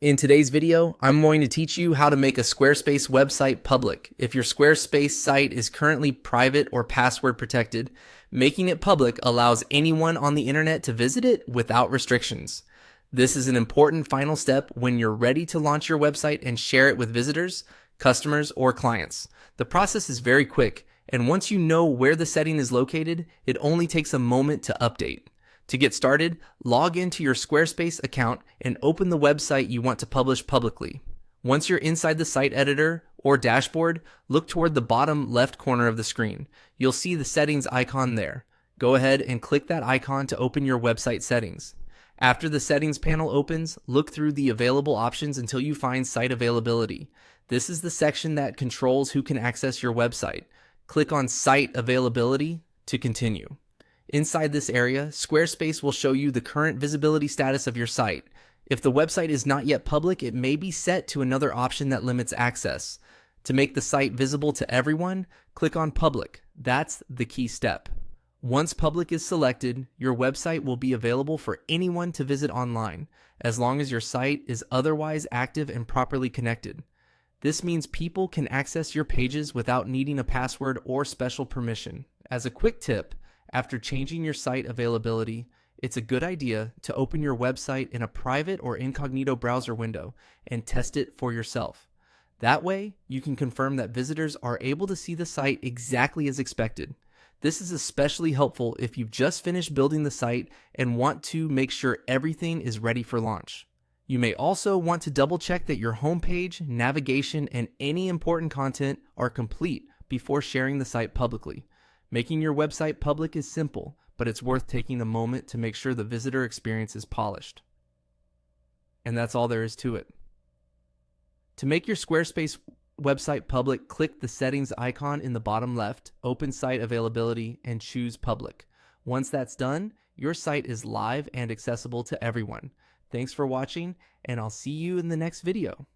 In today's video, I'm going to teach you how to make a Squarespace website public. If your Squarespace site is currently private or password protected, making it public allows anyone on the internet to visit it without restrictions. This is an important final step when you're ready to launch your website and share it with visitors, customers, or clients. The process is very quick, and once you know where the setting is located, it only takes a moment to update. To get started, log into your Squarespace account and open the website you want to publish publicly. Once you're inside the site editor or dashboard, look toward the bottom left corner of the screen. You'll see the settings icon there. Go ahead and click that icon to open your website settings. After the settings panel opens, look through the available options until you find site availability. This is the section that controls who can access your website. Click on Site Availability to continue. Inside this area, Squarespace will show you the current visibility status of your site. If the website is not yet public, it may be set to another option that limits access. To make the site visible to everyone, click on Public. That's the key step. Once Public is selected, your website will be available for anyone to visit online, as long as your site is otherwise active and properly connected. This means people can access your pages without needing a password or special permission. As a quick tip, after changing your site availability, it's a good idea to open your website in a private or incognito browser window and test it for yourself. That way, you can confirm that visitors are able to see the site exactly as expected. This is especially helpful if you've just finished building the site and want to make sure everything is ready for launch. You may also want to double check that your homepage, navigation, and any important content are complete before sharing the site publicly. Making your website public is simple, but it's worth taking a moment to make sure the visitor experience is polished. And that's all there is to it. To make your Squarespace website public, click the settings icon in the bottom left, open site availability, and choose public. Once that's done, your site is live and accessible to everyone. Thanks for watching, and I'll see you in the next video.